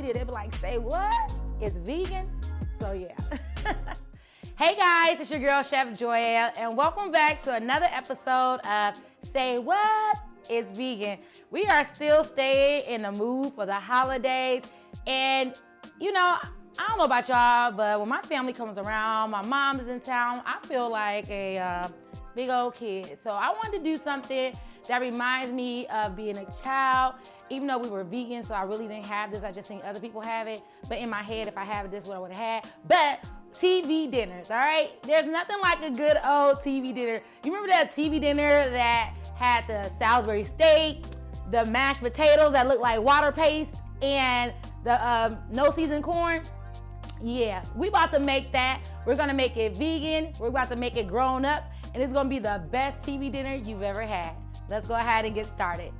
media, they'll be like, say what? It's vegan? So yeah. Hey guys, it's your girl Chef Joya, and welcome back to another episode of Say What? It's Vegan. We are still staying in the mood for the holidays, and you know, I don't know about y'all, but when my family comes around, my mom is in town, I feel like a big old kid. So I wanted to do something that reminds me of being a child, even though we were vegan, so I really didn't have this. I just seen other people have it. But in my head, if I have it, this is what I would have had. But TV dinners, all right? There's nothing like a good old TV dinner. You remember that TV dinner that had the Salisbury steak, the mashed potatoes that looked like water paste, and the no seasoned corn? Yeah, we about to make that. We're gonna make it vegan. We're about to make it grown up, and it's gonna be the best TV dinner you've ever had. Let's go ahead and get started.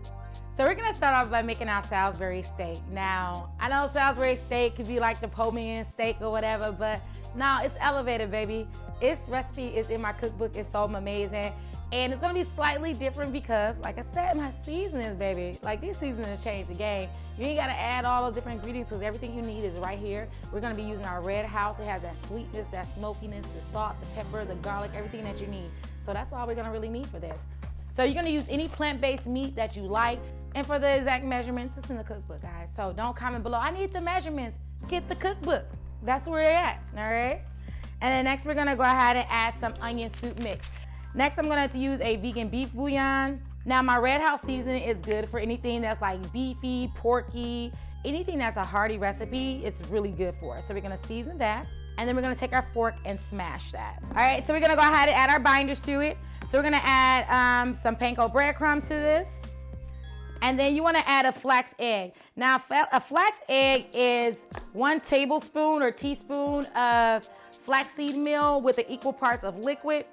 So we're gonna start off by making our Salisbury steak. Now, I know Salisbury steak could be like the po' man steak or whatever, but no, it's elevated, baby. Its recipe is in my cookbook. It's so amazing. And it's gonna be slightly different because, like I said, my seasonings, baby. Like, these seasonings change the game. You ain't gotta add all those different ingredients because everything you need is right here. We're gonna be using our red house. It has that sweetness, that smokiness, the salt, the pepper, the garlic, everything that you need. So that's all we're gonna really need for this. So you're gonna use any plant-based meat that you like. And for the exact measurements, it's in the cookbook, guys. So don't comment below, I need the measurements. Get the cookbook. That's where they're at, all right? And then next we're gonna go ahead and add some onion soup mix. Next, I'm gonna have to use a vegan beef bouillon. Now, my Red House seasoning is good for anything that's like beefy, porky, anything that's a hearty recipe, it's really good for us. So we're gonna season that, and then we're gonna take our fork and smash that. All right, so we're gonna go ahead and add our binders to it. So we're gonna add some panko breadcrumbs to this. And then you wanna add a flax egg. Now, a flax egg is 1 tablespoon or teaspoon of flaxseed meal with the equal parts of liquid.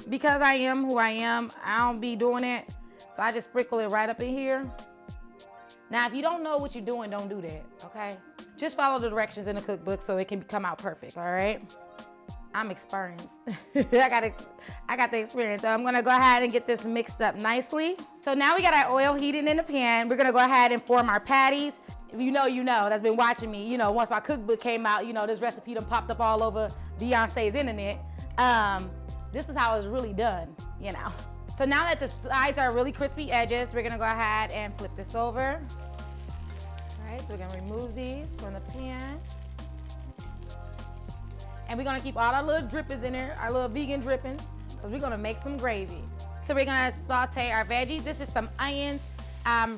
Because I am who I am, I don't be doing it. So I just sprinkle it right up in here. Now, if you don't know what you're doing, don't do that, okay? Just follow the directions in the cookbook so it can come out perfect, all right? I'm experienced. I got the experience. So I'm gonna go ahead and get this mixed up nicely. So now we got our oil heating in the pan. We're gonna go ahead and form our patties. If you know, that's been watching me, once my cookbook came out, this recipe done popped up all over Beyonce's internet. This is how it's really done, So now that the sides are really crispy edges, we're gonna go ahead and flip this over. All right, so we're gonna remove these from the pan. And we're gonna keep all our little drippings in there, our little vegan drippings, because we're gonna make some gravy. So we're gonna saute our veggies. This is some onions,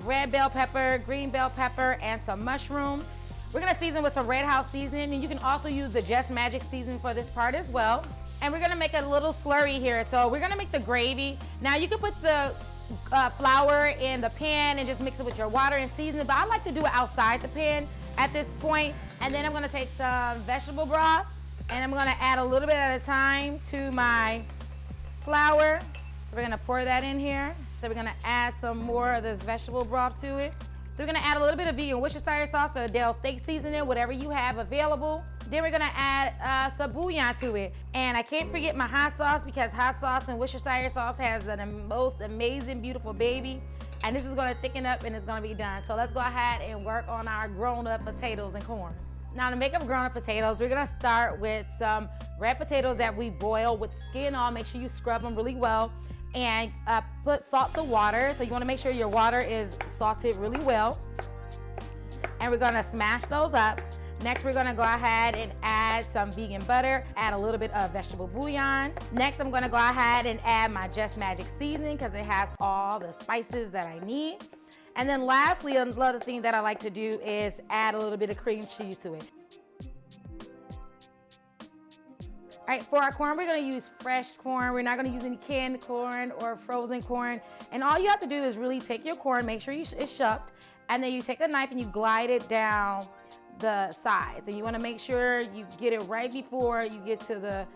red bell pepper, green bell pepper, and some mushrooms. We're gonna season with some Red House seasoning, and you can also use the Just Magic seasoning for this part as well. And we're gonna make a little slurry here. So we're gonna make the gravy. Now you can put the flour in the pan and just mix it with your water and season it, but I like to do it outside the pan at this point. And then I'm gonna take some vegetable broth, and I'm gonna add a little bit at a time to my flour. We're gonna pour that in here. So we're gonna add some more of this vegetable broth to it. So we're gonna add a little bit of vegan Worcestershire sauce or Dale steak seasoning, whatever you have available. Then we're gonna add some bouillon to it. And I can't forget my hot sauce, because hot sauce and Worcestershire sauce has the most amazing, beautiful baby. And this is gonna thicken up and it's gonna be done. So let's go ahead and work on our grown-up potatoes and corn. Now, to make up grown-up potatoes, we're gonna start with some red potatoes that we boil with skin on. Make sure you scrub them really well, and put salt to water. So you wanna make sure your water is salted really well. And we're gonna smash those up. Next, we're gonna go ahead and add some vegan butter, add a little bit of vegetable bouillon. Next, I'm gonna go ahead and add my Just Magic seasoning, because it has all the spices that I need. And then lastly, another thing that I like to do is add a little bit of cream cheese to it. All right, for our corn, we're gonna use fresh corn. We're not gonna use any canned corn or frozen corn. And all you have to do is really take your corn, make sure it's shucked, and then you take a knife and you glide it down the sides. And you wanna make sure you get it right before you get to the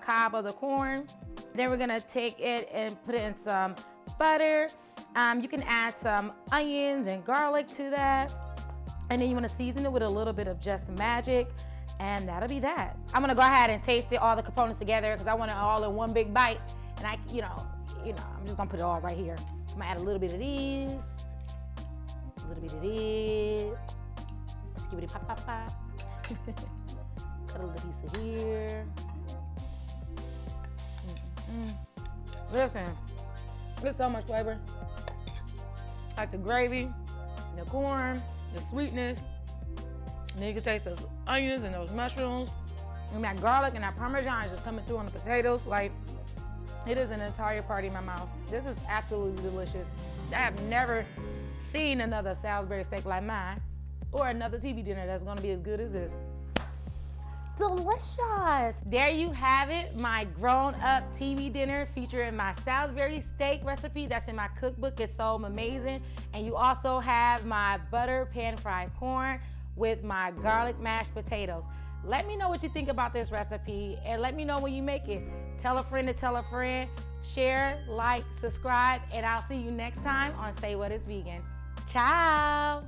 cob of the corn. Then we're gonna take it and put it in some butter. You can add some onions and garlic to that. And then you wanna season it with a little bit of Just Magic, and that'll be that. I'm gonna go ahead and taste it, all the components together, because I want it all in one big bite. And I'm just gonna put it all right here. I'm gonna add a little bit of these, a little bit of this, skibbity pop, pop, pop. Cut a little piece of here. Listen, there's so much flavor. Like the gravy, the corn, the sweetness. And then you can taste those onions and those mushrooms. And that garlic and that Parmesan is just coming through on the potatoes. Like, it is an entire party in my mouth. This is absolutely delicious. I have never seen another Salisbury steak like mine or another TV dinner that's gonna be as good as this. Delicious. There you have it, my grown-up TV dinner featuring my Salisbury steak recipe that's in my cookbook. It's so amazing. And you also have my butter pan-fried corn with my garlic mashed potatoes. Let me know what you think about this recipe and let me know when you make it. Tell a friend to tell a friend. Share, like, subscribe, and I'll see you next time on Say What is Vegan. Ciao.